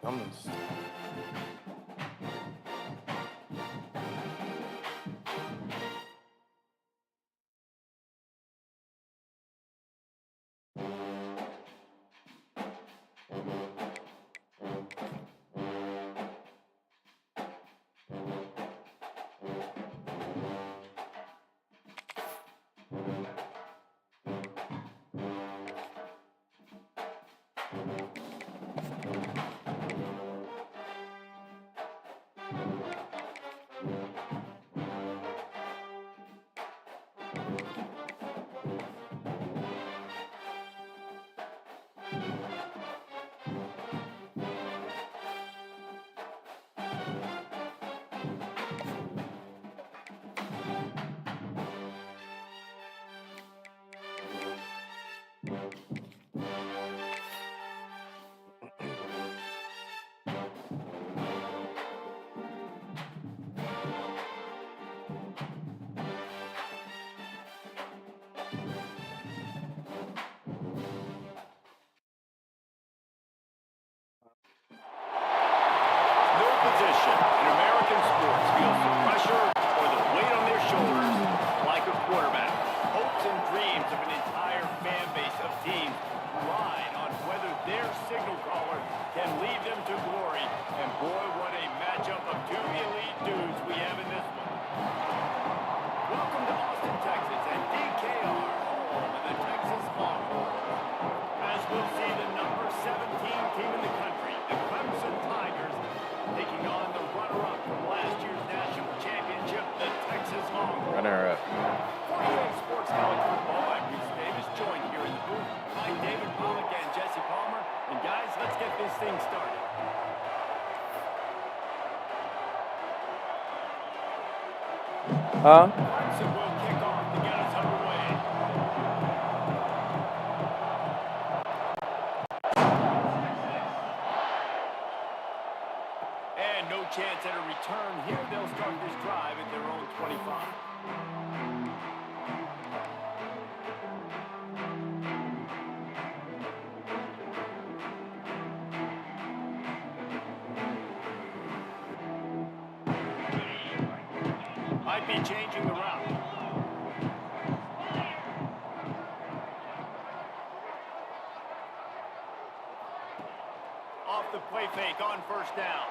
I'm gonna. Position in American sports feels the pressure or the weight on their shoulders like a quarterback. Hopes and dreams of an entire fan base of teams ride on whether their signal caller can lead them to glory. And boy, what a matchup of two elite dudes we have in this one. Welcome to Austin, Texas, and DKR, home of the Texas Longhorns. As we'll see the number 17 team in the country, the Clemson Tigers, taking on the runner-up from last year's national championship, the Texas Longhorns. Runner-up. For EA Sports College Football, I'm Reese Davis, joined here in the booth by David Pollock and Jesse Palmer. And guys, let's get this thing started. Clemson will kick off to get us underway. And no chance at a return here. They'll start this drive at their own 25. Might be changing the route. Off the play fake on first down.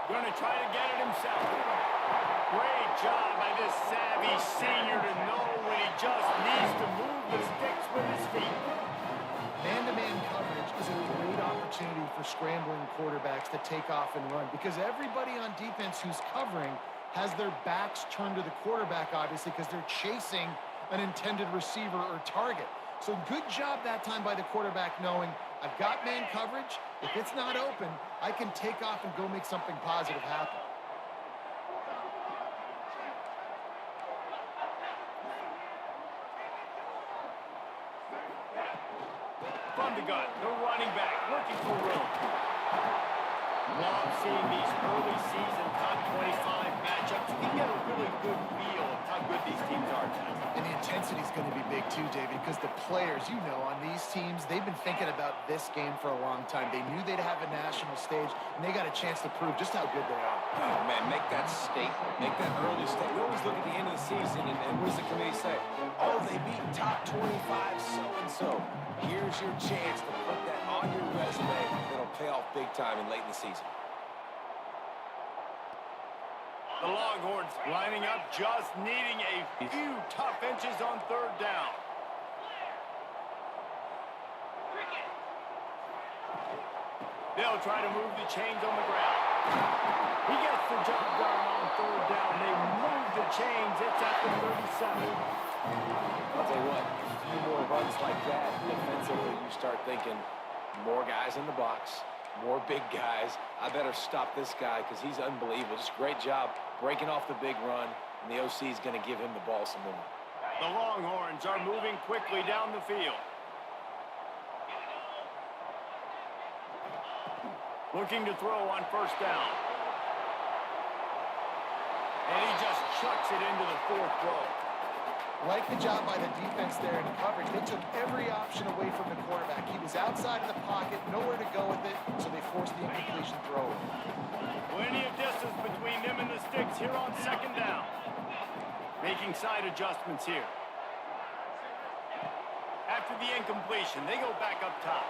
Going to try to get it himself. Great job by this savvy senior to know when he just needs to move the sticks with his feet. Man-to-man coverage is a great opportunity for scrambling quarterbacks to take off and run because everybody on defense who's covering has their backs turned to the quarterback, obviously, because they're chasing an intended receiver or target. So good job that time by the quarterback knowing I've got man coverage. If it's not open, I can take off and go make something positive happen. From the gun, the running back looking for room. Love seeing these early season top 25 matchups. You can get a really good feel of how good these teams are tonight. And the intensity is going to be big too, David, because the players, you know, on these teams, they've been thinking about this game for a long time. They knew they'd have a national stage, and they got a chance to prove just how good they are. Oh, man, make that statement. Make that early statement. We always look at the end of the season, and what does the committee say? Oh, they beat top 25 so-and-so. Here's your chance to put that on your resume that'll pay off big time in late in the season. The Longhorns lining up, just needing a few tough inches on third down. They'll try to move the chains on the ground. He gets the job done on third down. They move the chains. It's at the 37. I'll tell you what, a few more runs like that, defensively, you start thinking more guys in the box, more big guys. I better stop this guy because he's unbelievable. Just great job breaking off the big run, and the OC is going to give him the ball some more. The Longhorns are moving quickly down the field. Looking to throw on first down. And he just chucks it into the fourth row. Like the job by the defense there in coverage. They took every option away from the quarterback. He was outside of the pocket, nowhere to go with it, so they forced the incompletion throw. Plenty of distance between them and the sticks here on second down. Making side adjustments here. After the incompletion, they go back up top.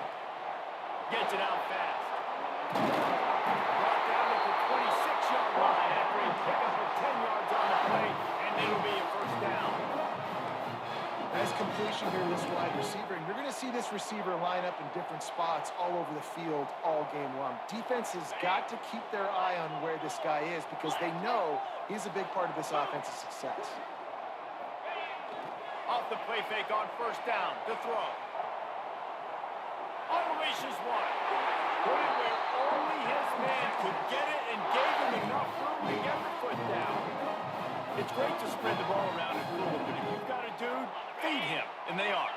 Gets it out fast. Brought down at the 26-yard line after a pickup of 10 yards on the play, and it'll be a first down. Nice completion here to this wide receiver, and you're going to see this receiver line up in different spots all over the field all game long. Defense has got to keep their eye on where this guy is because they know he's a big part of this offense's success. Off the play fake on first down, to throw. Unleashes one. Put it where only his man could get it and gave him enough room to get the foot down. It's great to spread the ball around and fool him, but if you've got a dude, feed him, and they are.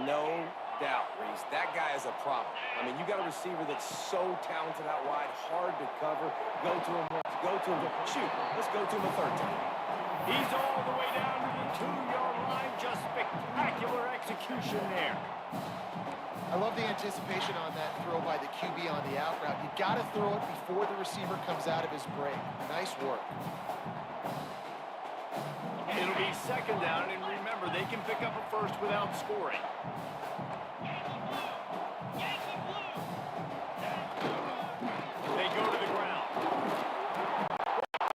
No doubt, Reese. That guy is a problem. I mean, you got a receiver that's so talented out wide, hard to cover. Go to him once, go to him. Shoot, let's go to him a third time. He's all the way down to the 2-yard line. Just spectacular execution there. I love the anticipation on that throw by the QB on the out route. You got to throw it before the receiver comes out of his break. Nice work. It'll be second down, and remember, they can pick up a first without scoring. They go to the ground.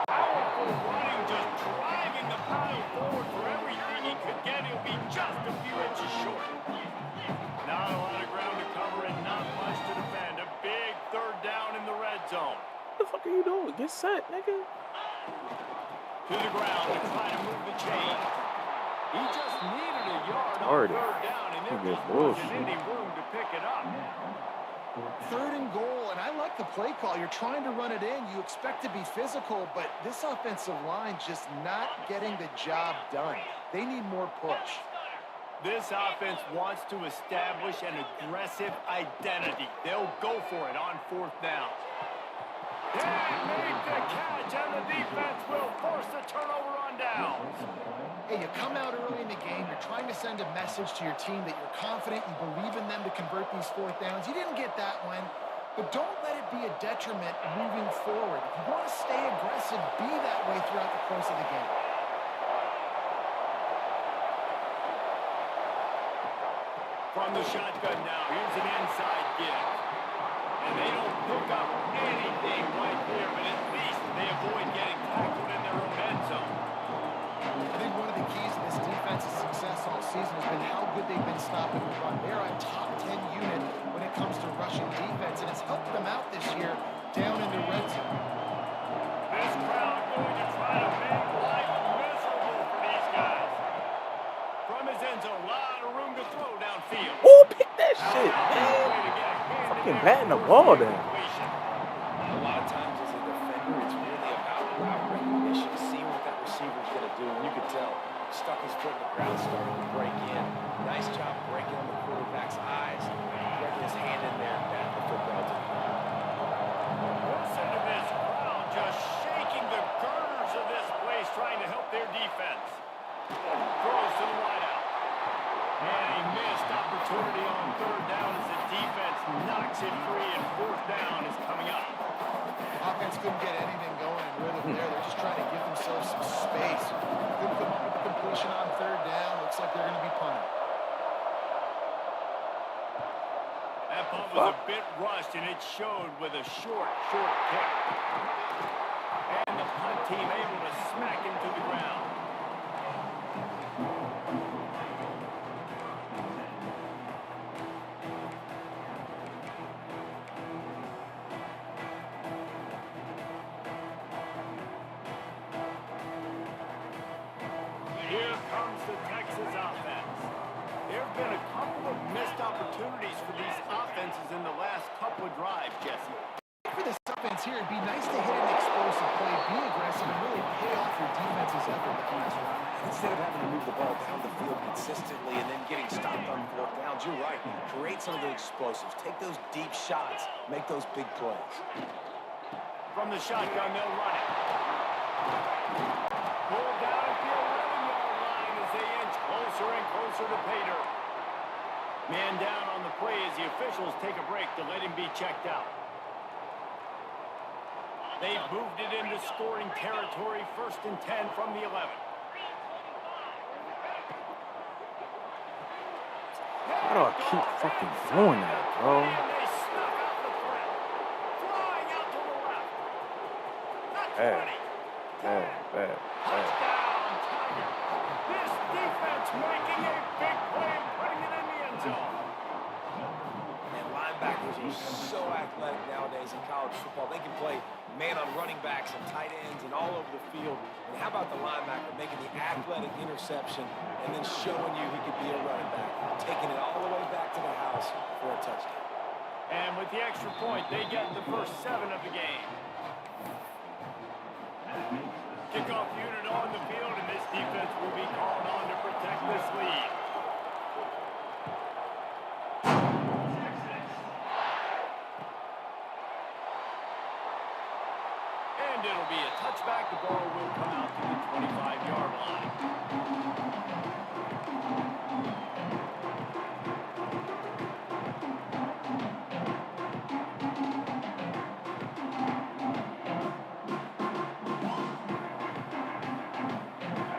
Powerful running, just driving the pile forward for everything he could get. He'll be just a few inches short. Not a lot of ground to cover and not much to defend. A big third down in the red zone. What the fuck are you doing? Get set, nigga. To the ground to try to move the chain. He just needed a yard on Already. third down, and there Good just bullshit. wasn't any room to pick it up. Third and goal, and I like the play call. You're trying to run it in. You expect to be physical, but this offensive line just not getting the job done. They need more push. This offense wants to establish an aggressive identity. They'll go for it on fourth down. They make the catch, and the defense will force the turnover on downs. Hey, you come out early in the game, you're trying to send a message to your team that you're confident, you believe in them to convert these fourth downs. You didn't get that one, but don't let it be a detriment moving forward. If you want to stay aggressive, be that way throughout the course of the game. From the shotgun now, here's an inside gift. And they don't pick up anything right there, but at least they avoid getting tackled in their own end zone. I think one of the keys to this defense's success all season has been how good they've been stopping the run. They're a top 10 unit when it comes to rushing defense, and it's helped them out this year down in the red zone. This crowd going to try to make life miserable for these guys. From his end zone, a lot of room to throw downfield. Oh, pick that shit, man. Fucking batting the ball down. A lot of times as a defender, it's really about route recognition, seeing what that receiver's going to do. And you could tell, stuck his foot in the ground, starting to break in. Nice job breaking on the quarterback's eyes, breaking his hand in there and batting the football to the ground. Listen to this crowd just shaking the girders of this place, trying to help their defense. Throws to the wideout. And a missed opportunity on third down as the defense knocks it free, and fourth down is coming up. Offense couldn't get anything going in rhythm there. They're just trying to give themselves some space. Couldn't come up with the completion on third down. Looks like they're going to be punting. That ball was a bit rushed, and it showed with a short kick. And the punt team able to smack him to the ground. Here comes the Texas offense. There have been a couple of missed opportunities for these offenses in the last couple of drives, Jesse. For this offense here, it'd be nice to hit an explosive play, be aggressive, and really pay off your defense's effort defensively. Instead of having to move the ball down the field consistently and then getting stopped on fourth downs, you're right. Create some of those explosives. Take those deep shots. Make those big plays. From the shotgun, they'll run it. Pulled down at the 11-yard line as they inch closer and closer to pay dirt. Man down on the play as the officials take a break to let him be checked out. They've moved it into scoring territory, 1st and 10 from the 11. How do I keep fucking doing that, bro? And they snuck out the threat. Flying out to the left. Not 20. Bad. Touchdown, Tiger. This defense making a big play and putting it in the end zone. And linebackers are so athletic nowadays in college football. They can play man on running backs and tight ends and all over the field. And how about the linebacker making the athletic interception and then showing you he could be a running back, taking it all the way back to the house for a touchdown. And with the extra point, they get the first 7 of the game. Kickoff unit on the field, and this defense will be called on to protect this lead. And it'll be a touchback. The ball will come out to the 25-yard line.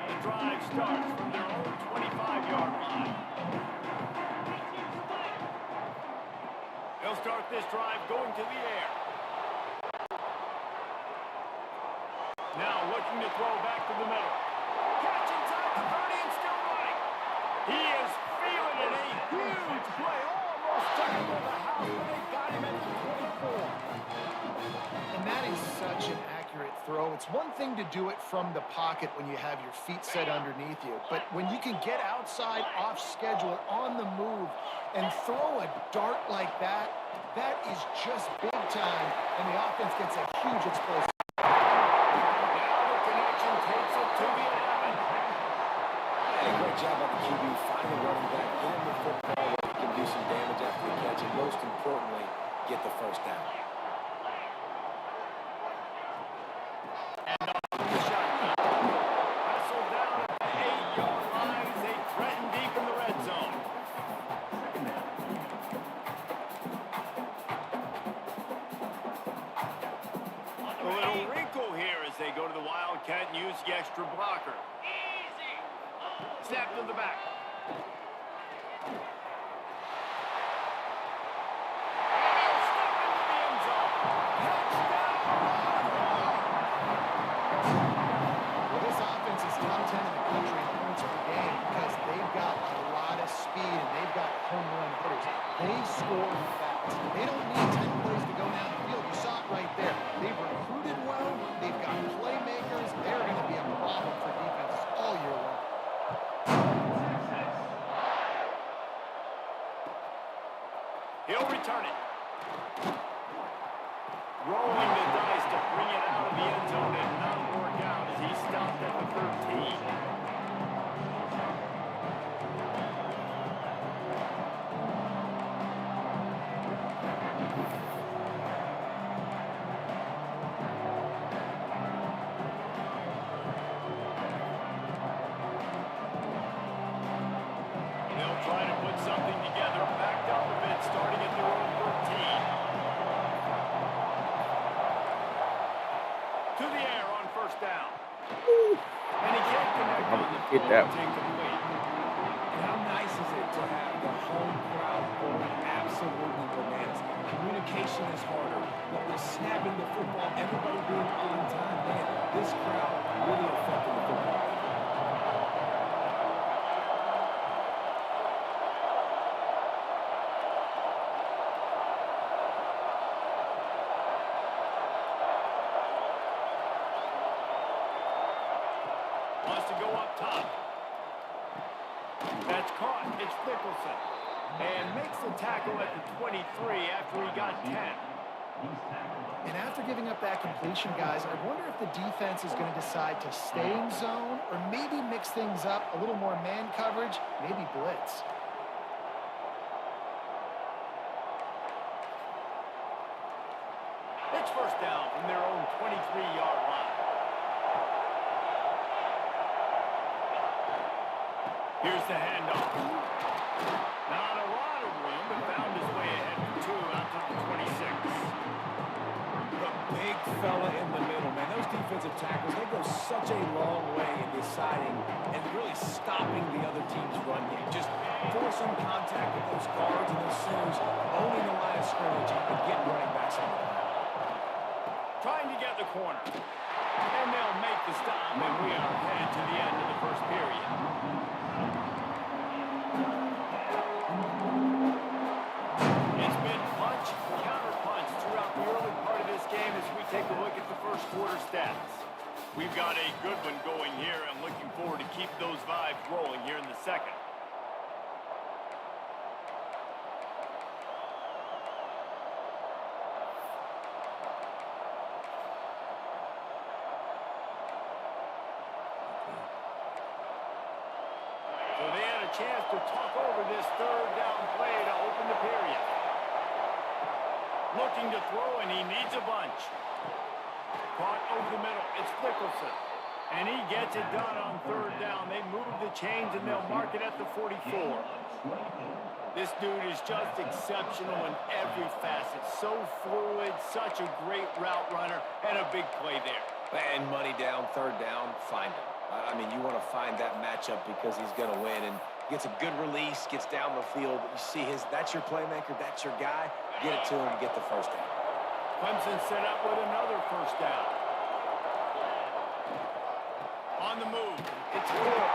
The drive starts from their own 25-yard line. They'll start this drive going to the air. Now looking to throw back to the middle. Catch inside the 30 and still running. He is feeling it. A huge play. Almost took him to the house, but they got him at the 24. And that is such an accurate throw. It's one thing to do it from the pocket when you have your feet set underneath you, but when you can get outside, off schedule, on the move, and throw a dart like that, that is just big time, and the offense gets a huge explosive. Takes it to the 11. And a great job by the QB finding the running back, get him the football where he can do some damage after the catch, and most importantly, get the first down. And off to the shotgun. Wrestled down at the 8-yard line as they threaten deep in the red zone. A little wrinkle here as they go to the Wildcat and use the extra blocker. Snap to the back. Well, this offense is top 10 in the country in points per game because they've got a lot of speed and they've got home run hitters. They score fast. They don't need 10 plays to go down the field. You saw it right there. They've recruited well. They've got playmakers. They're going to be a problem for defenses all year long. He'll return it. Rolling the dice to bring it out of the end zone and not work out as he stopped at the 13. They'll try to put something together, backed up a bit, starting at their own 13. To the air on first down. And he can't connect on the Get that throw. one. Incomplete. And how nice is it to have the home crowd going absolutely bananas? Communication is harder, but with snapping the football, everybody being on time, man, this crowd really affecting the football. Wants to go up top. That's caught. It's Nicholson. And makes the tackle at the 23 after he got 10. And after giving up that completion, guys, I wonder if the defense is going to decide to stay in zone or maybe mix things up, a little more man coverage, maybe blitz. It's first down from their own 23-yard line. Here's the handoff. Not a lot of room, but found his way ahead for two out to the 26. The big fella in the middle, man. Those defensive tackles, they go such a long way in deciding and really stopping the other team's run game. Just forcing contact with those guards and those centers, owning the line of scrimmage, and getting running backs on the ground. Trying to get the corner. And they'll make the stop, and we are headed to the end of the first period. It's been punch, counter-punch throughout the early part of this game as we take a look at the first quarter stats. We've got a good one going here. I'm looking forward to keep those vibes rolling here in the second. So they had a chance to talk over this third down play to open the period. Looking to throw, and he needs a bunch. Caught over the middle. It's Clemson. And he gets it done on third down. They move the chains, and they'll mark it at the 44. This dude is just exceptional in every facet. So fluid, such a great route runner, and a big play there. And money down, third down, find him. I mean, you want to find that matchup because he's going to win, and gets a good release, gets down the field. You see that's your playmaker, that's your guy. Get it to him, get the first down. Clemson set up with another first down. On the move. It's good.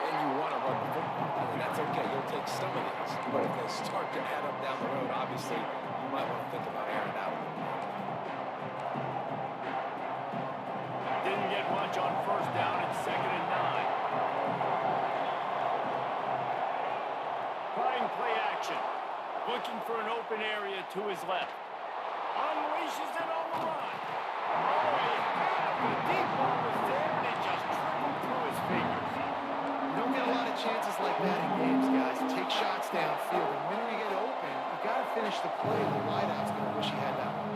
And you want to run the football, and that's okay. You'll take some of these. But if they start to add up down the road, obviously, you might want to think about airing out a little bit. Didn't get much on first down. It's 2nd and 9. Trying play action. Looking for an open area to his left. Unleashes it on the run. Oh, the deep ball was there, and it just trickled through his fingers. You don't get a lot of chances like that in games, guys. Take shots downfield, and when you get open, you got to finish the play. The wideout's going to wish he had that one.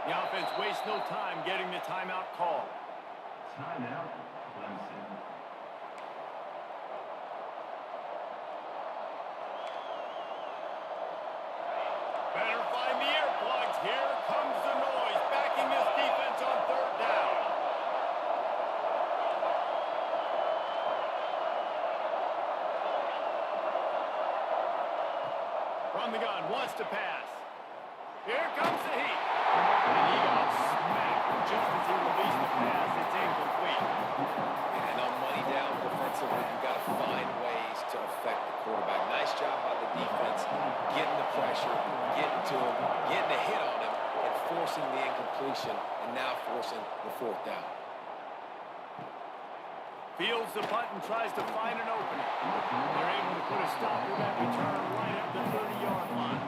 The offense wastes no time getting the timeout call. Timeout, Clemson. Better find the earplugs. Here comes the noise, backing this defense on third down. From the gun, wants to pass. Here comes the heat. And he got smacked just as he released the pass. It's incomplete. And on money down defensively, you've got to find ways to affect the quarterback. Nice job by the defense, getting the pressure, getting to him, getting a hit on him, and forcing the incompletion, and now forcing the fourth down. Fields the punt and tries to find an opening. They're able to put a stop to that return right at the 30-yard line.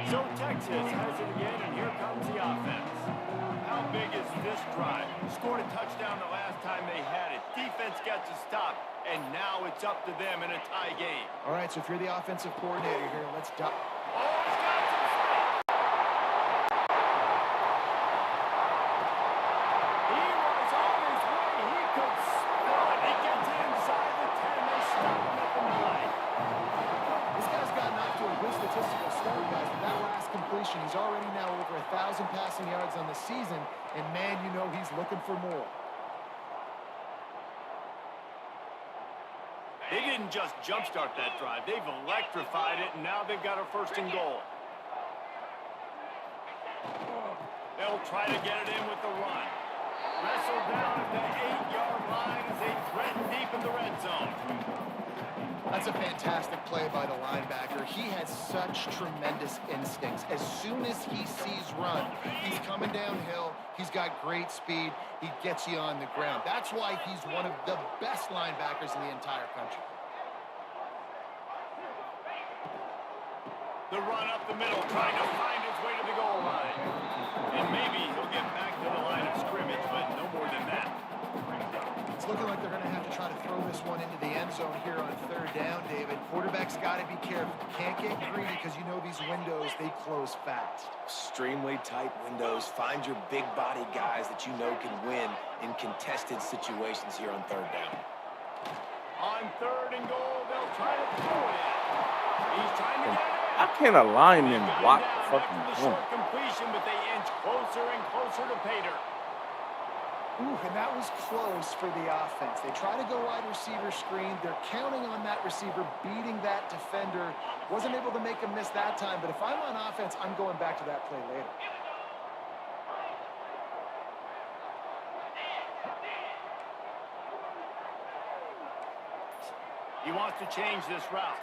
So Texas has it again, and here comes the offense. How big is this drive? Scored a touchdown the last time they had it. Defense gets a stop, and now it's up to them in a tie game. All right, so if you're the offensive coordinator here, let's dive. Oh, he's got some space. He was on his way. He could spell it. He gets inside the 10. They stop him at the 9. This guy's gotten off to a good statistical start, guys. With that last completion, he's already now over 1,000 passing yards on the season, and man, you know he's looking for more. They didn't just jumpstart that drive. They've electrified it, and now they've got a 1st and goal. They'll try to get it in with the run. Wrestled down at the 8-yard line as they threaten deep in the red zone. That's That's a fantastic play by the linebacker. He has such tremendous instincts. As soon as he sees run, he's coming downhill. He's got great speed. He gets you on the ground. That's why he's one of the best linebackers in the entire country. The run up the middle, trying to find his way to the goal line. And maybe he'll get back to the line of scrimmage, but no more than that. It's looking like they're going to have to try to throw this one into the end zone here on third down, David. Quarterback's got to be careful. Can't get greedy because you know these windows, they close fast. Extremely tight windows. Find your big body guys that you know can win in contested situations here on third down. On third and goal, they'll try to throw it in. He's trying to get it in. How can a lineman block the After fucking the point? short completion, but they inch closer and closer to pay dirt. Ooh, and that was close for the offense. They try to go wide receiver screen. They're counting on that receiver beating that defender. Wasn't able to make him miss that time, but if I'm on offense, I'm going back to that play later. He wants to change this route.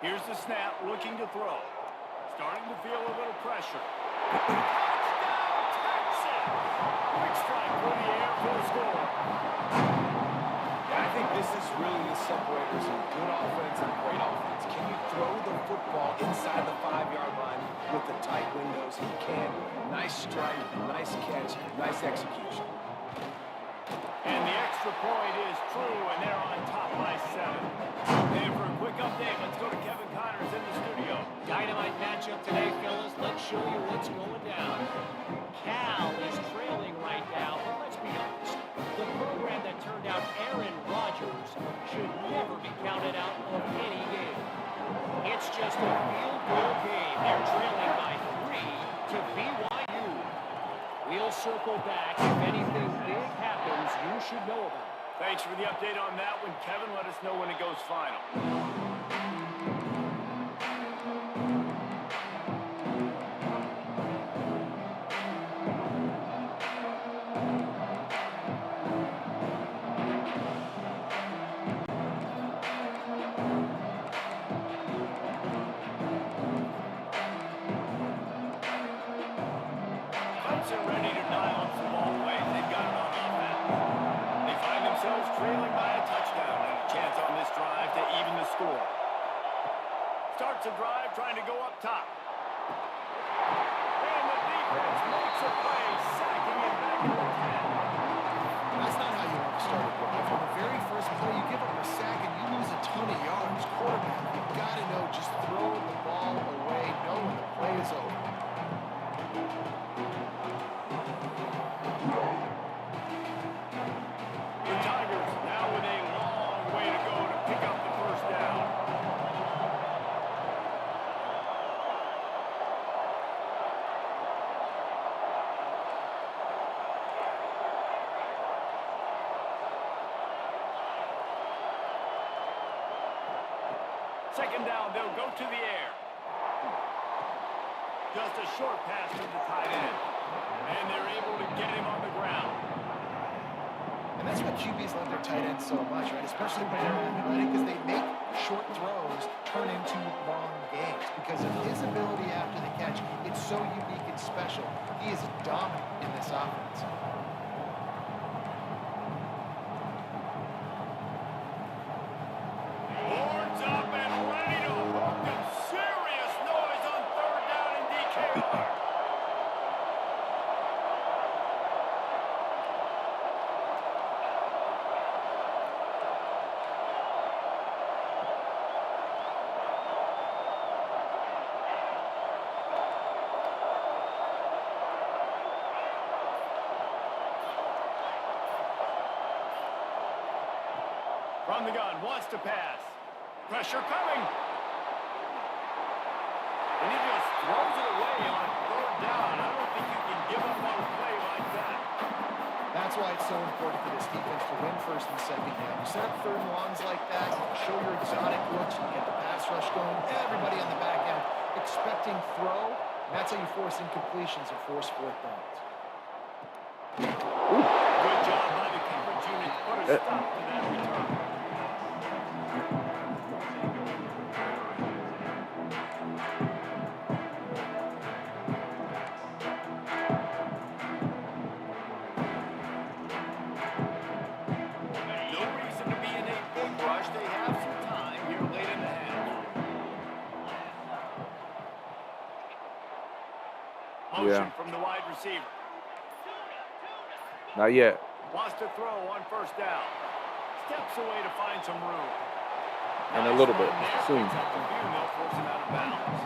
Here's the snap, looking to throw. Starting to feel a little pressure. Touchdown, Texas! Quick strike through the air for the score. Yeah, I think this is really the separators in good offense and great offense. Can you throw the football inside the 5-yard line with the tight windows? He can. Nice strike, nice catch, nice execution. And the extra point is true, and they're on top by 7. And for a quick update, let's go to Kevin Connors in the studio. Dynamite matchup today, fellas. Let's show you what's going down. Cal is trailing right now, but let's be honest. The program that turned out Aaron Rodgers should never be counted out of any game. It's just a field goal game. They're trailing by 3 to BYU. We'll circle back. If anything big happens, you should know about it. Thanks for the update on that one, Kevin. Let us know when it goes final. Clemson ready to dial up some ball plays. They've got it on offense. They find themselves trailing by a touchdown and a chance on this drive to even the score. Starts a drive trying to go up top. And the defense makes a play, sacking it back at the 10. That's not how you want to start a drive. From the very first play, you give up a sack and you lose a ton of yards. Quarterback, you've got to know, just throw the ball away, know when the play is over. The Tigers now with a long way to go to pick up the first down. Second down, they'll go to the air. Just a short pass to the tight end. And they're able to get him on the ground. And that's what QBs love their tight ends so much, right? Especially when they're athletic, because they make short throws turn into long games. Because of his ability after the catch, it's so unique and special. He is dominant in this offense. Boards up and ready to hook them. Serious noise on third down in DKR. From the gun, wants to pass. Pressure coming. And he just throws it away on third down. I don't think you can give up on a play like that. That's why it's so important for this defense to win first and second down. You set up third and longs like that, you can show your exotic looks, you get the pass rush going, everybody on the back end expecting throw. That's how you force incompletions and force fourth downs. Good job by the coverage unit to put a stop to that return. motion Yeah. from the wide receiver. Not yet. Wants to throw on first down. Steps away to find some room. And a little bit. Soon. Picks up the view, and they'll force him out of bounds.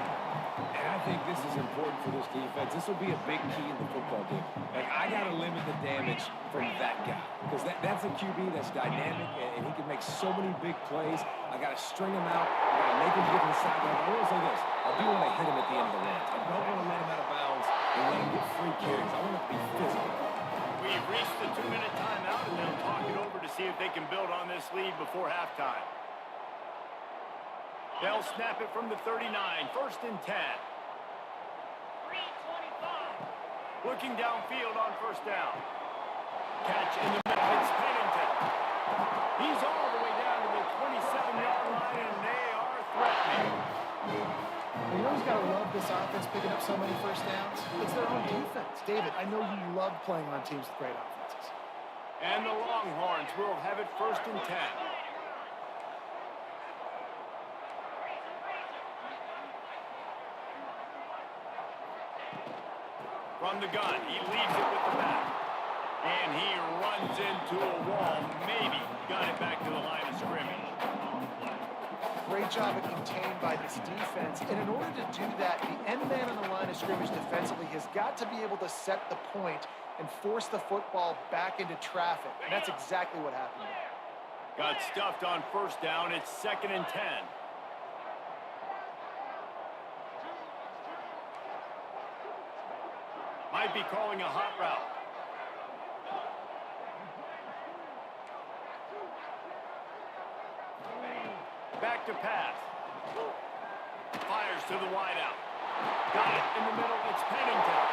And I think this is important for this defense. This will be a big key in the football game. Like, I got to limit the damage from that guy. Because that's a QB that's dynamic, and he can make so many big plays. I got to string him out. I got to make him get to the sideline. I will say this. I do want to hit him at the end of the run. I don't want to let him out of bounds and let him get free carries. I want him to be physical. We've reached the 2-minute timeout, and they'll talk it over to see if they can build on this lead before halftime. They'll snap it from the 39, 1st and 10. Looking downfield on first down. Catch in the middle. It's Pennington. He's all the way down to the 27-yard line, and they are threatening. You know who's got to love this offense picking up so many first downs? It's their own defense. David, I know you love playing on teams with great offenses. And the Longhorns will have it 1st and 10. From the gun, he leaves it with the back. And he runs into a wall. Maybe got it back to the line of scrimmage. Great job of contained by this defense. And in order to do that, the end man on the line of scrimmage defensively has got to be able to set the point and force the football back into traffic. And that's exactly what happened there. Got stuffed on first down. It's 2nd and 10. Might be calling a hot route. Back to pass. Fires to the wideout. Got it in the middle. It's Pennington.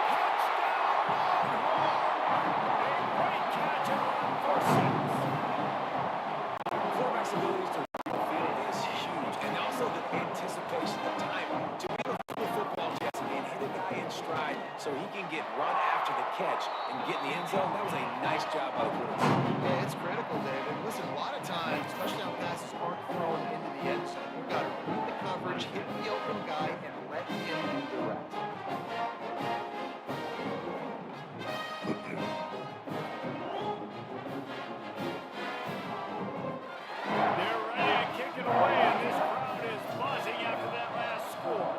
Touchdown, Longhorn! A great catch and run for 6. Quarterback's abilities to read the field is huge. And also the anticipation, the time to be able to throw the football, Jesse, and hit a guy in stride so he can get run after the catch and get in the end zone. That was a nice job by the quarterback. Yeah, it's critical, David. Listen, a lot of times, touchdown passes aren't thrown into the end zone. You've got to read the coverage, hit the open guy, and let him do the rest. They're ready to kick it away, and this crowd is buzzing after that last score.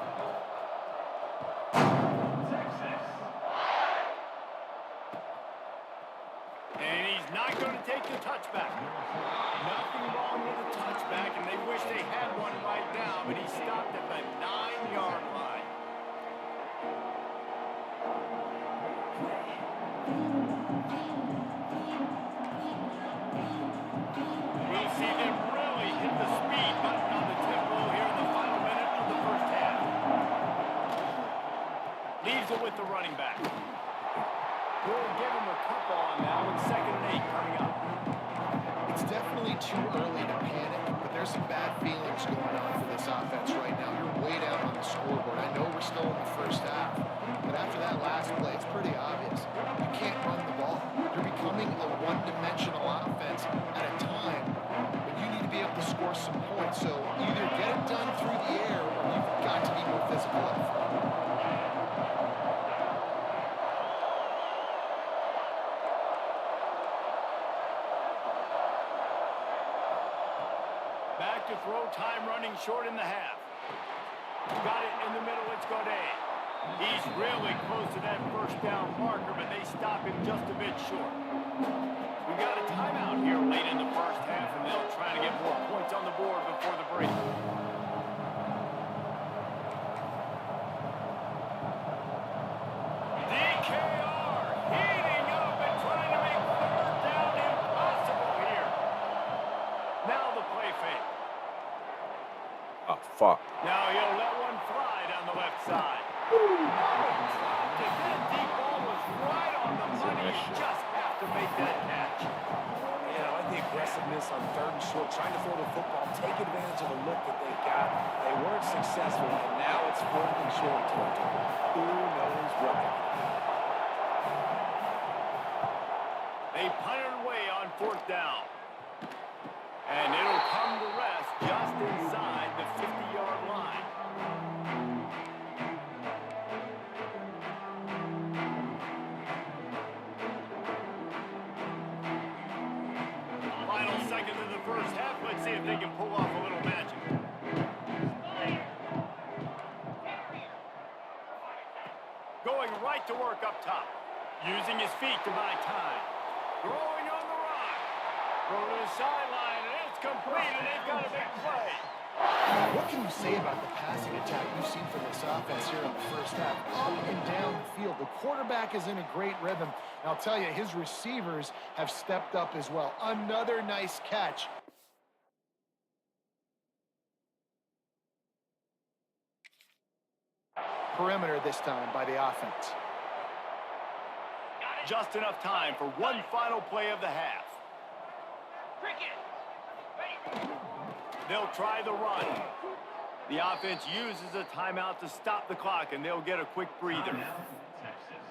And he's not going to take the touchback. Nothing wrong with the touchback, and they wish they had one right now, but he stopped at the 9-yard line. We'll see them really hit the speed button on the tempo here in the final minute of the first half. Leaves it with the running back. We'll give him a couple on now with 2nd and 8 coming up. It's definitely too early to panic, but there's some bad feelings going on for this offense right now. You're way down on the scoreboard. I know we're still in the first half, but after that last play, it's pretty obvious. You can't run the ball. You're becoming a one-dimensional offense at a time when you need to be able to score some points. So either get it done through the air or you've got to be more physical up front. Back to throw, time running short in the half. Got it in the middle, it's Godet. He's really close to that first down marker, but they stop him just a bit short. We got a timeout here late in the first half, and they'll try to get more points on the board before the break. DKR heating up and trying to make third down impossible here. Now the play fake. Oh, fuck. Now he'll let one fly down the left side. Dropped it. That deep ball was right on the money. You just have to make that catch. Yeah, I like the aggressiveness on 3rd and short, trying to throw the football, take advantage of the look that they got. They weren't successful, and now it's 4th and short territory. Who knows what? They punted away on 4th down. And it'll come to rest just inside the 50-yard line. seconds in the first half. Let's see if they can pull off a little magic. Going right to work up top. Using his feet to buy time. Throwing on the run. Throwing to the sideline, and it's complete, and they've got a big play. What can you say about the passing attack you've seen from this offense here in the first half? Up and down the field. The quarterback is in a great rhythm. And I'll tell you, his receivers have stepped up as well. Another nice catch. Perimeter this time by the offense. Just enough time for one final play of the half. They'll try the run. The offense uses a timeout to stop the clock, and they'll get a quick breather. Texas.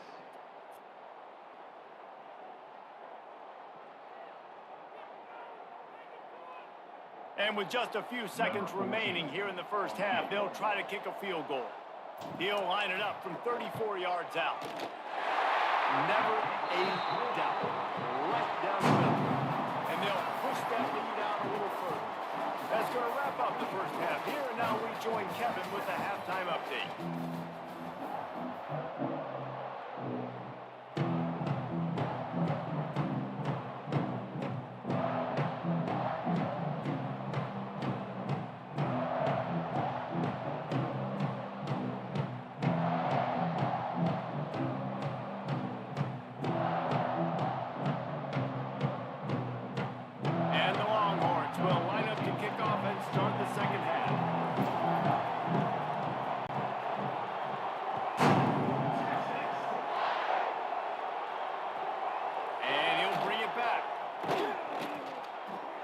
And with just a few seconds remaining here in the first half, they'll try to kick a field goal. He'll line it up from 34 yards out. Never a doubt. Right down the middle. And they'll push that lead out a little further. That's going to wrap up the first half here. And now we join Kevin with the halftime update.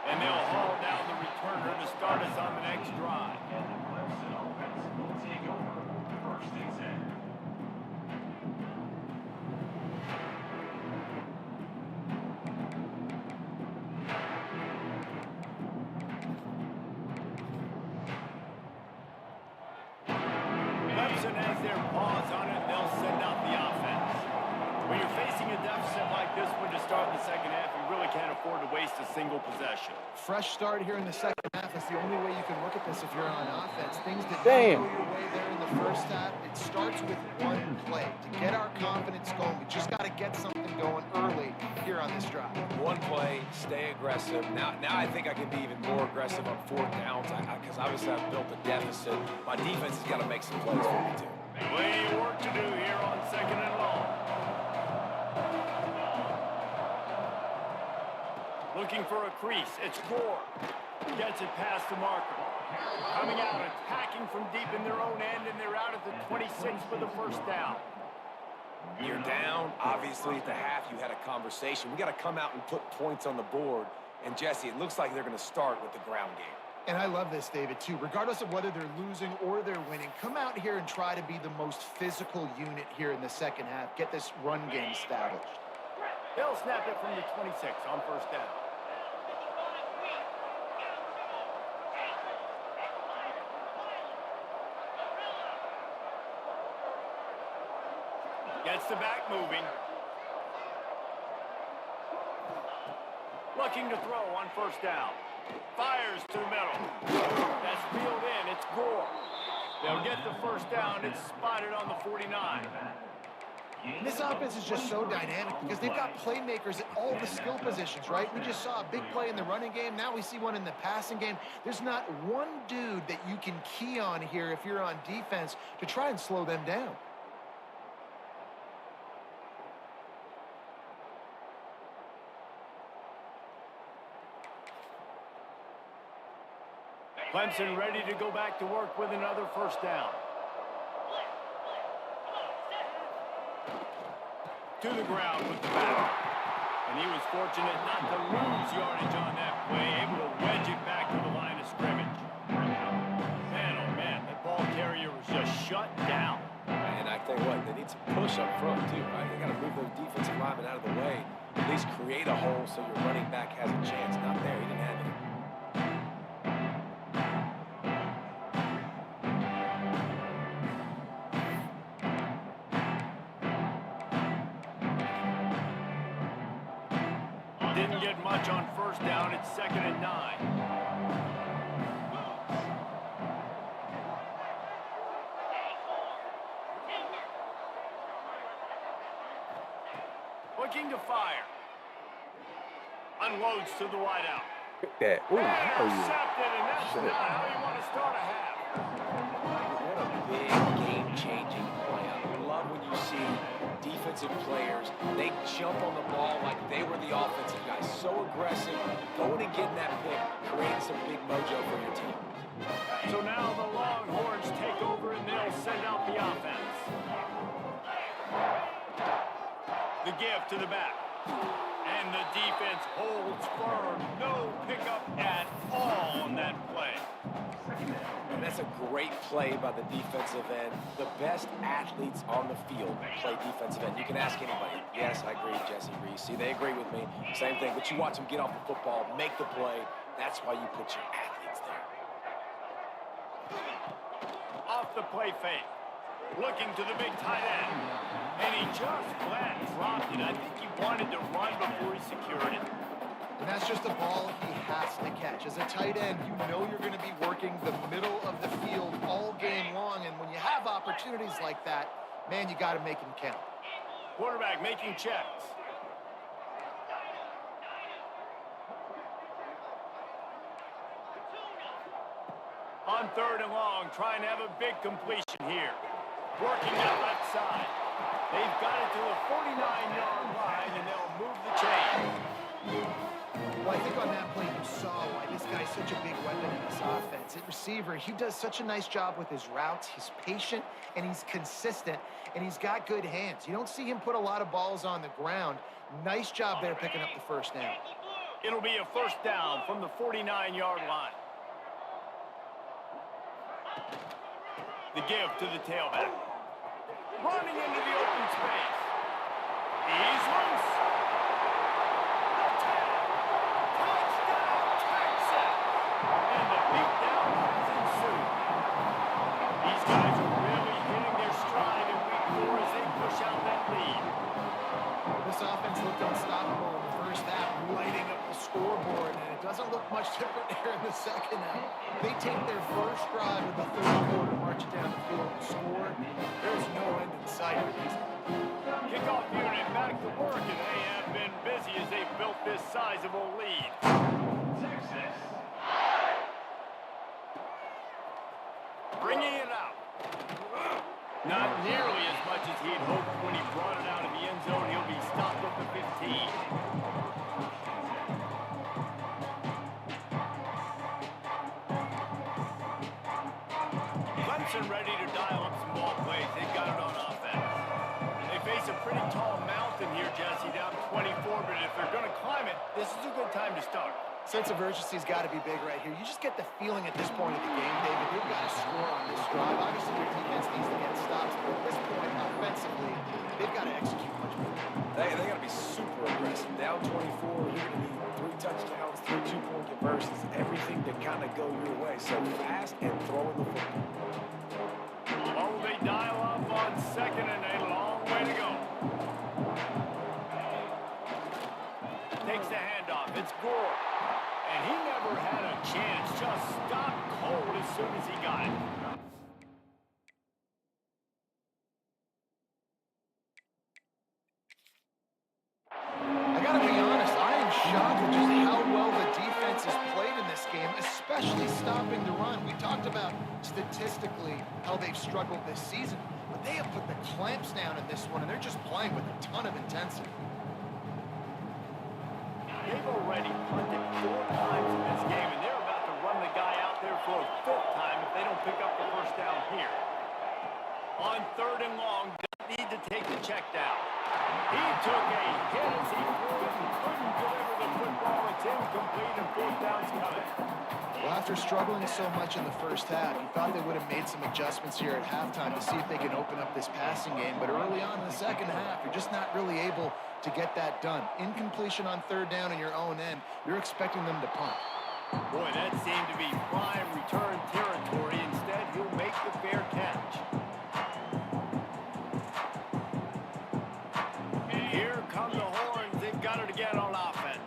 And they'll haul down the returner to start us on the next drive. And the Clemson offense will take over first and 10. Clemson has their paws on it, they'll send out the offense. When you're facing a deficit like this one to start the second half, you really can't afford to waste a single possession. Fresh start here in the second half is the only way you can look at this if you're on offense. Things did not Damn. go your way there in the first half. It starts with one play. To get our confidence going, we just got to get something going early here on this drive. One play, stay aggressive. Now I think I can be even more aggressive on fourth downs because obviously I've built a deficit. My defense has got to make some plays for me too. Plenty of work to do here on second and long. Looking for a crease. It's Gore. Gets it past the marker. Coming out, attacking from deep in their own end, and they're out at the 26 for the first down. You're down. Obviously, at the half, you had a conversation. We got to come out and put points on the board. And, Jesse, it looks like they're going to start with the ground game. And I love this, David, too. Regardless of whether they're losing or they're winning, come out here and try to be the most physical unit here in the second half. Get this run game established. They'll snap it from the 26 on first down. Gets the back moving. Looking to throw on first down. Fires to the middle. That's reeled in. It's Gore. They'll get the first down. It's spotted on the 49. This offense is just so dynamic because they've got playmakers at all the skill positions, right? We just saw a big play in the running game. Now we see one in the passing game. There's not one dude that you can key on here if you're on defense to try and slow them down. Clemson ready to go back to work with another first down. To the ground with the back. And he was fortunate not to lose yardage on that play, able to wedge it back to the line of scrimmage. Man, oh man, that ball carrier was just shut down. And I tell you what, they need some push up front, too, right? They got to move those defensive linemen out of the way. At least create a hole so your running back has a chance. Not there. He didn't have it. Didn't get much on first first down. It's 2nd and 9. Looking to fire. Unloads to the wideout. Pick that. Ooh, how are you? Intercepted, and that's Shit. not how you want to start a half. What a big game-changing play. I love when you see defensive players, they jump on the ball like they were the offensive guys. So aggressive, going and getting that pick, creating some big mojo for your team. So now the Longhorns take over, and they'll send out the offense. The give to the back. And the defense holds firm. No pickup at all on that play. And that's a great play by the defensive end. The best athletes on the field play defensive end. You can ask anybody. Yes, I agree, Jesse Reese. See, they agree with me. Same thing. But you watch them get off the football, make the play. That's why you put your athletes there. Off the play fake. Looking to the big tight end. And he just flat dropped it. I think he wanted to run before he secured it. And that's just a ball he has to catch. As a tight end, you know you're going to be working the middle of the field all game long. And when you have opportunities like that, man, you got to make them count. Quarterback making checks. On 3rd and long, trying to have a big completion here. Working that left side. They've got it to the 49-yard line, and they'll move the chain. Well, I think on that play you saw why this guy's such a big weapon in this offense. At receiver, he does such a nice job with his routes. He's patient, and he's consistent, and he's got good hands. You don't see him put a lot of balls on the ground. Nice job there picking up the first down. It'll be a first down from the 49-yard line. The give to the tailback. Running into the open space. He's loose. Touchdown, Texas! And the beatdown has ensued. These guys are really hitting their stride in week 4 as they push out that lead. This offense looked unstoppable in the first half, lighting up the scoreboard, and it doesn't look much different here in the second half. They take their first drive of the third quarter, marching down the field and score. There's no end in sight for these guys. Kickoff unit back to work, and they have been busy as they've built this sizable lead. Texas. Bringing it out. Not nearly as much as he had hoped when he brought it out of the end zone. He'll be stopped at the 15. Clemson ready to dial up some ball plays. They've got it on offense. They face a pretty tall mountain here, Jesse, down 24, but if they're going to climb it, this is a good time to start. Sense of urgency's got to be big right here. You just get the feeling at this point of the game, David, they've got to score on this drive. Obviously, their defense needs to get stops, but at this point, offensively, they've got to execute much better. They got to be super aggressive. Down 24, you're going to need 3 touchdowns, 3 2-point conversions, everything to kind of go your way. So fast and throwing the football. Oh, they dial up on 2nd and a long way to go. Takes the handoff. It's Gore. And he never had a chance. Just stopped cold as soon as he got it. I got to be honest, I am shocked at just how well the defense has played in this game, especially stopping the run. We talked about statistically how they've struggled this season, but they have put the clamps down in this one, and they're just playing with a ton of intensity. They've already punted 4 times in this game, and they're about to run the guy out there for a 5th time if they don't pick up the first down here. On 3rd and long, they need to take the check down. He took a hit as he threw it and couldn't deliver the football. It's incomplete, and 4th down's coming. Well, after struggling so much in the first half, you thought they would have made some adjustments here at halftime to see if they can open up this passing game. But early on in the second half, you're just not really able to get that done. Incompletion on 3rd down in your own end, you're expecting them to punt. Boy, that seemed to be prime return territory. Instead, he'll make the fair catch. Here come the horns. They've got it again on offense.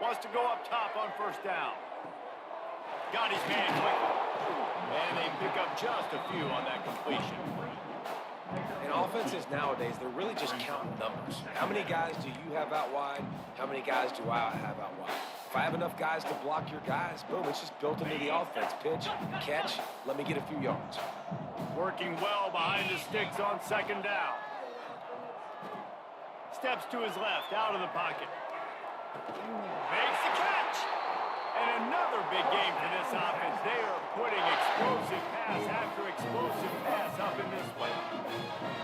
Wants to go up top on first down. Got his man quick. And they pick up just a few on that completion. And offenses nowadays, they're really just counting numbers. How many guys do you have out wide? How many guys do I have out wide? If I have enough guys to block your guys, boom, it's just built into the offense. Pitch, catch, let me get a few yards. Working well behind the sticks on second down. Steps to his left, out of the pocket. Makes the catch. And another big game for this offense. They are putting explosive pass after explosive pass up in this one.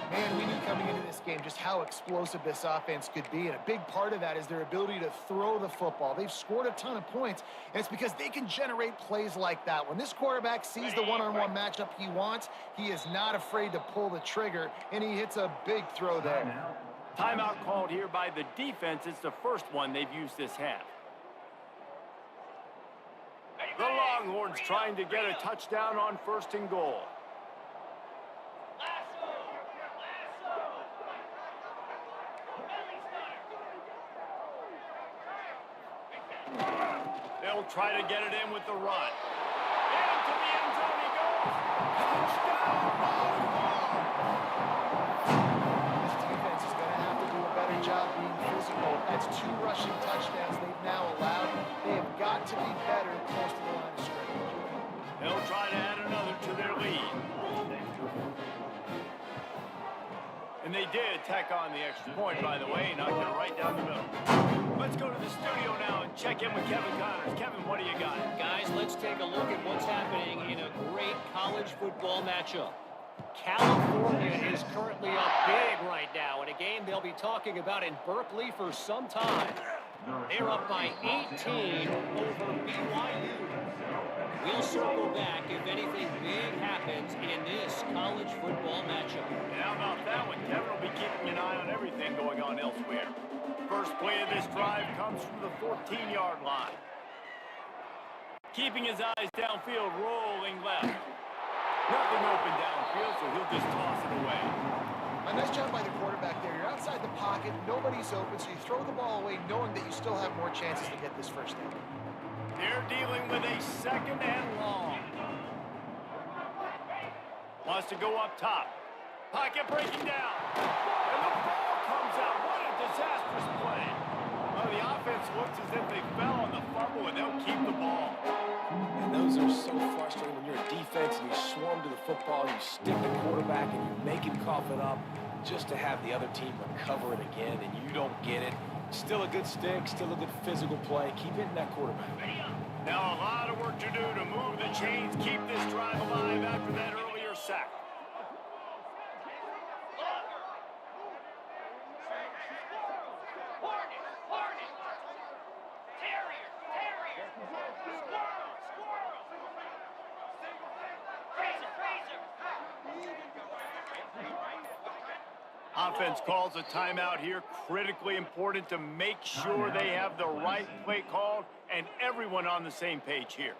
Man, we knew coming into this game just how explosive this offense could be, and a big part of that is their ability to throw the football. They've scored a ton of points, and it's because they can generate plays like that. When this quarterback sees the one-on-one matchup he wants, he is not afraid to pull the trigger, and he hits a big throw there. Timeout called here by the defense. It's the first one they've used this half. The Longhorns trying to get a touchdown on first and goal. They'll try to get it in with the run. Into the end zone he goes. Touchdown, Longhorns! This defense is going to have to do a better job being physical. That's 2 rushing touchdowns they've now allowed. They have got to be better close to the line of scrimmage. They'll try to add another to their lead. And they did tack on the extra point, by the way, knocked it right down the middle. Let's go to the studio now and check in with Kevin Connors. Kevin, what do you got? Guys, let's take a look at what's happening in a great college football matchup. California is currently up big right now in a game they'll be talking about in Berkeley for some time. They're up by 18 over BYU. We'll circle back if anything big happens in this college football matchup. And how about that one? Kevin will be keeping an eye on everything going on elsewhere. First play of this drive comes from the 14-yard line. Keeping his eyes downfield, rolling left. Nothing open downfield, so he'll just toss it away. A nice job by the quarterback there. You're outside the pocket, nobody's open, so you throw the ball away knowing that you still have more chances to get this first down. They're dealing with a second and long. Wants to go up top. Pocket breaking down. And the ball comes out. What a disastrous play. Well, the offense looks as if they fell on the fumble, and they'll keep the ball. And those are so frustrating when you're a defense and you swarm to the football, you stick the quarterback and you make him cough it up just to have the other team recover it again, and you don't get it. Still a good stick, still a good physical play. Keep hitting that quarterback. Now a lot of work to do to move the chains, keep this drive alive after that earlier sack. Offense calls a timeout here. Critically important to make sure they have the right play called and everyone on the same page here.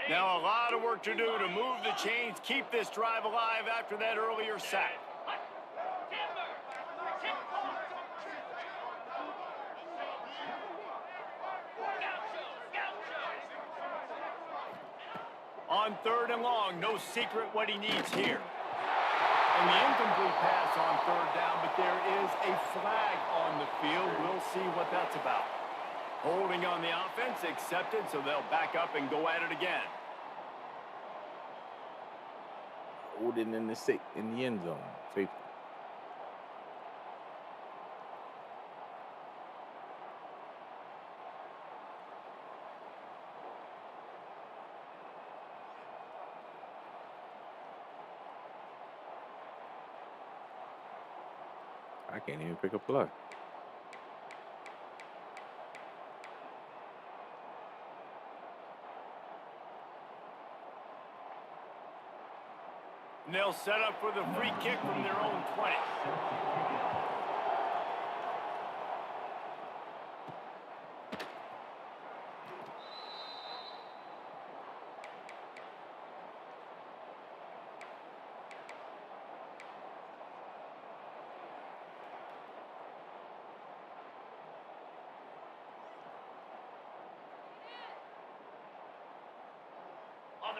Now a lot of work to do to move the chains, keep this drive alive after that earlier sack. On third and long, no secret what he needs here. And the incomplete pass on third down, but there is a flag on the field. We'll see what that's about. Holding on the offense, accepted, so they'll back up and go at it again. Holding in the end zone. Safety. I can't even pick a play. And they'll set up for the free kick from their own 20.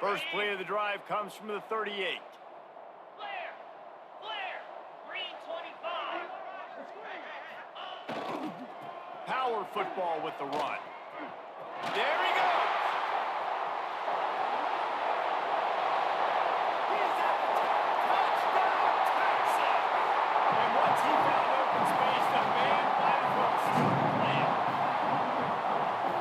First play of the drive comes from the 38. Green 25. Power football with the run. There he goes. He's at the top. Touchdown, Texas. And once he found open space, the man might as well stop playing.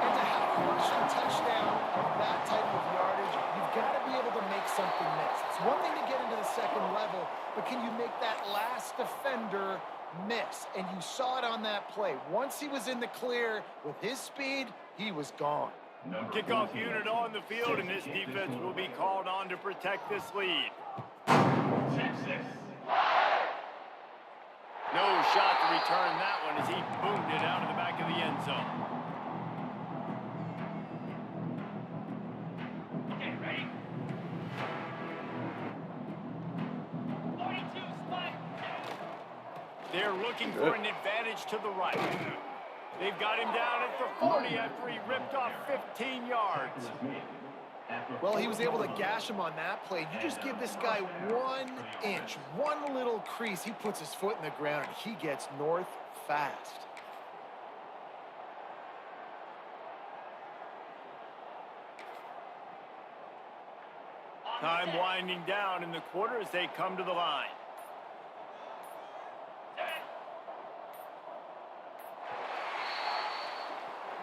And to have a rushing touchdown of that type of yardage, you've got to be able to make something miss. It's one thing to get into the second level, but can you make that last defender miss? And you saw it on that play. Once he was in the clear with his speed, he was gone. Kickoff unit on the field, and this defense will be called on to protect this lead. Texas. No shot to return that one as he boomed it out of the back of the end zone. Okay, ready? 42 spike. They're looking for an advantage to the right. They've got him down at the 40 after he ripped off 15 yards. Well, he was able to gash him on that play. You just give this guy 1 inch, one little crease, he puts his foot in the ground, and he gets north fast. Time winding down in the quarter as they come to the line.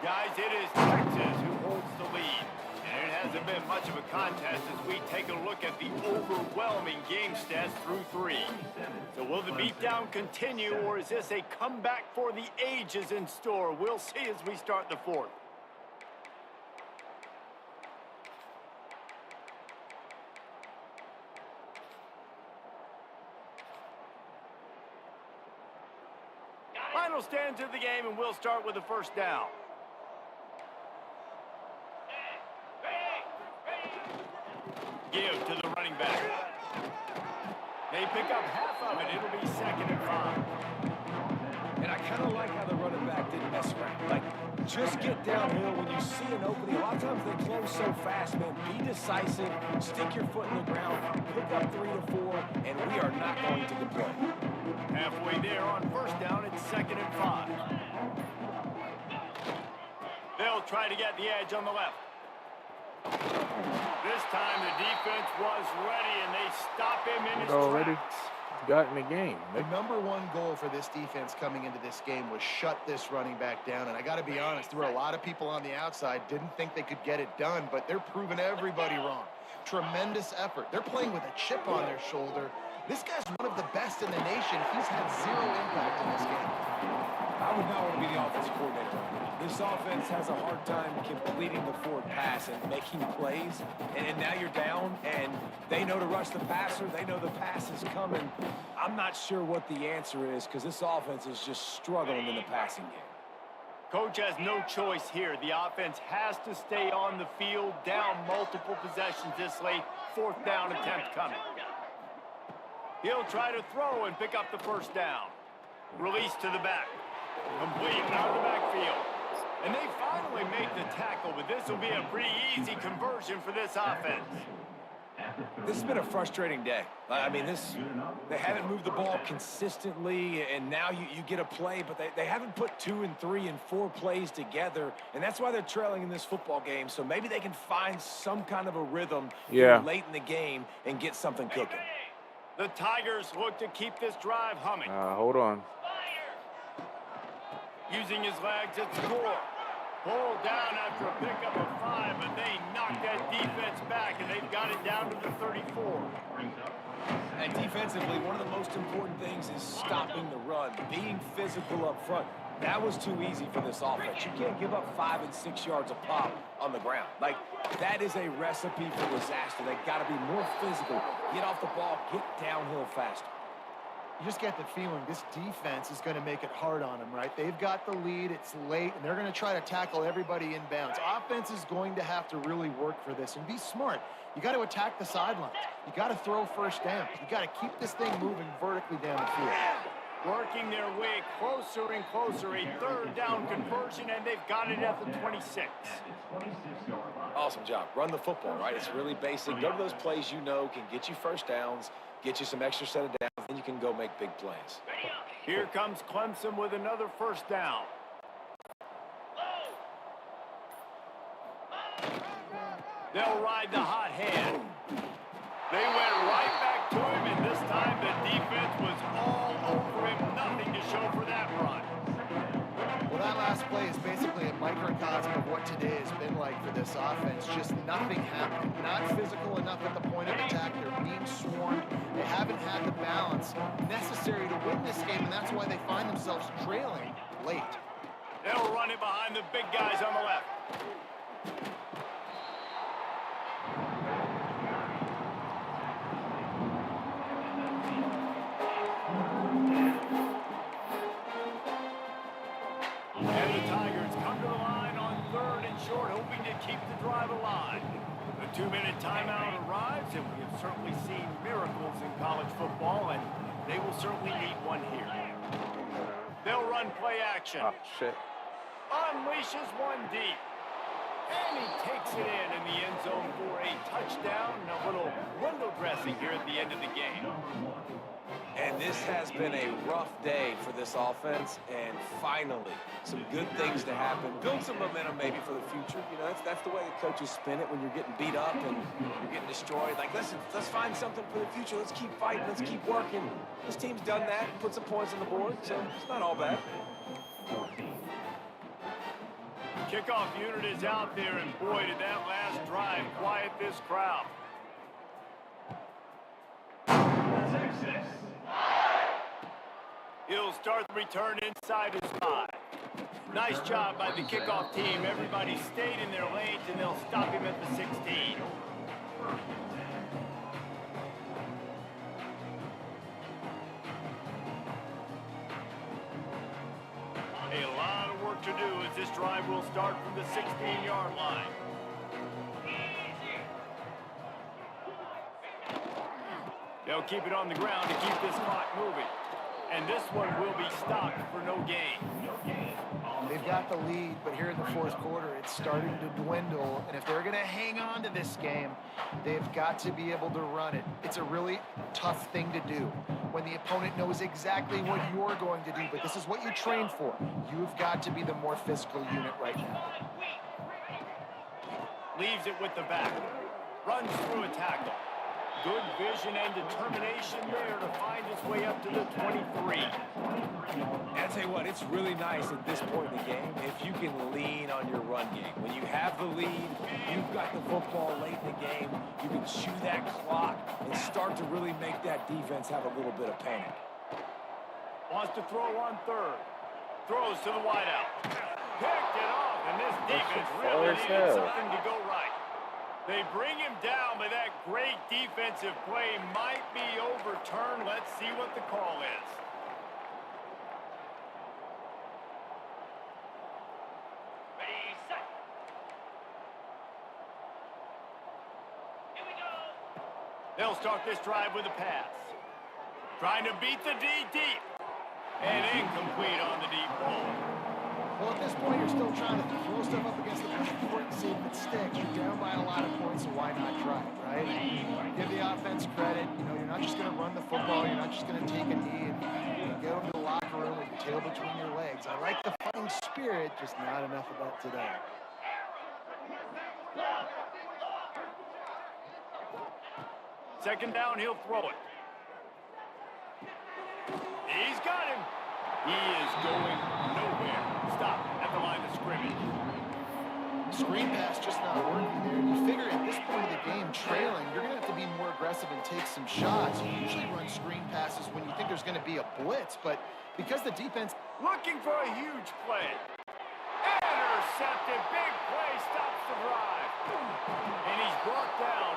Guys, it is Texas who holds the lead. And it hasn't been much of a contest as we take a look at the overwhelming game stats through 3. So will the beatdown continue, or is this a comeback for the ages in store? We'll see as we start the 4th. Final stands of the game, and we'll start with the first down. Give to the running back. They pick up half of it. It'll be 2nd and 5. And I kind of like how the running back didn't mess around. Like, just get downhill when you see an opening. A lot of times they close so fast, man. Be decisive, stick your foot in the ground, pick up 3 to 4, and we are not going to complain. Halfway there on first down, it's 2nd and 5. They'll try to get the edge on the left. This time the defense was ready, and they stop him in his Already tracks. got in the game. The #1 goal for this defense coming into this game was shut this running back down. And I got to be honest, there were a lot of people on the outside didn't think they could get it done, but they're proving everybody wrong. Tremendous effort. They're playing with a chip on their shoulder. This guy's one of the best in the nation. He's had 0 impact in this game. I would not want to be the offensive coordinator. This offense has a hard time completing the forward pass and making plays. And now you're down, and they know to rush the passer. They know the pass is coming. I'm not sure what the answer is because this offense is just struggling in the passing game. Coach has no choice here. The offense has to stay on the field, down multiple possessions this late. 4th down attempt coming. He'll try to throw and pick up the first down. Release to the back. Complete out of the backfield. And they finally make the tackle, but this will be a pretty easy conversion for this offense. This has been a frustrating day. I mean, they haven't moved the ball consistently, and now you get a play, but they haven't put 2 and 3 and 4 plays together, and that's why they're trailing in this football game. So maybe they can find some kind of a rhythm late in the game and get something cooking. The Tigers look to keep this drive humming. Hold on. Using his legs at score. Pulled down after a pickup of 5, but they knocked that defense back, and they've got it down to the 34. And defensively, one of the most important things is stopping the run, being physical up front. That was too easy for this offense. You can't give up 5 and 6 yards a pop on the ground. Like, that is a recipe for disaster. They got to be more physical, get off the ball, get downhill faster. You just get the feeling this defense is going to make it hard on them, right? They've got the lead, it's late, and they're going to try to tackle everybody inbounds. Offense is going to have to really work for this and be smart. You got to attack the sidelines. You got to throw first down. You got to keep this thing moving vertically down the field. Working their way closer and closer. A third down conversion, and they've got it at the 26. Awesome job. Run the football, right? It's really basic. Go to those plays you know can get you first downs, get you some extra set of downs, then you can go make big plays. Here comes Clemson with another first down. They'll ride the hot hand. They went right back to him, and this time the defense was all over him. Nothing to show for that run. Well, that last play is basically a microcosm of what today has been like for this offense. Just nothing happening. Not physical enough at the point of attack. They're being swarmed. They haven't had the balance necessary to win this game, and that's why they find themselves trailing late. They'll run it behind the big guys on the left. And the Tigers come to the line on third and short, hoping to keep the drive alive. The 2-minute timeout arrives, and we have certainly seen miracles in college football, and they will certainly need one here. They'll run play action. Oh, shit. Unleashes one deep. And he takes it in the end zone for a touchdown and a little window dressing here at the end of the game. And this has been a rough day for this offense, and finally, some good things to happen. Build some momentum maybe for the future. You know, that's the way the coaches spin it when you're getting beat up and you're getting destroyed. Like, listen, let's find something for the future. Let's keep fighting. Let's keep working. This team's done that, put some points on the board, so it's not all bad. Kickoff unit is out there, and boy, did that last drive quiet this crowd. He'll start the return inside his 5. Nice job by the kickoff team. Everybody stayed in their lanes, and they'll stop him at the 16. A lot of work to do as this drive will start from the 16-yard line. They'll keep it on the ground to keep this clock moving. And this one will be stopped for no gain. They've got the lead, but here in the fourth quarter, it's starting to dwindle. And if they're going to hang on to this game, they've got to be able to run it. It's a really tough thing to do when the opponent knows exactly what you're going to do, but this is what you train for. You've got to be the more physical unit right now. Leaves it with the back. Runs through a tackle. Good vision and determination there to find his way up to the 23. And I tell you what, it's really nice at this point in the game if you can lean on your run game. When you have the lead, you've got the football late in the game, you can chew that clock and start to really make that defense have a little bit of panic. Wants to throw on third. Throws to the wideout. Picked it off, and this defense really needed something to go right. They bring him down, but that great defensive play might be overturned. Let's see what the call is. Ready, set. Here we go. They'll start this drive with a pass. Trying to beat the D deep. And incomplete on the deep ball. Well, at this point, you're still trying to throw stuff up against the backboard and see if it sticks. You're down by a lot of points, so why not try it, right? Give the offense credit. You know, you're not just going to run the football. You're not just going to take a knee and go into the locker room with your tail between your legs. I like the fighting spirit, just not enough of that today. Second down, he'll throw it. He's got him. He is going nowhere. Stop at the line of scrimmage. Screen pass just not working there. You figure at this point of the game, trailing, you're going to have to be more aggressive and take some shots. You usually run screen passes when you think there's going to be a blitz, but because the defense... Looking for a huge play. Intercepted. Big play. Stops the drive. And he's brought down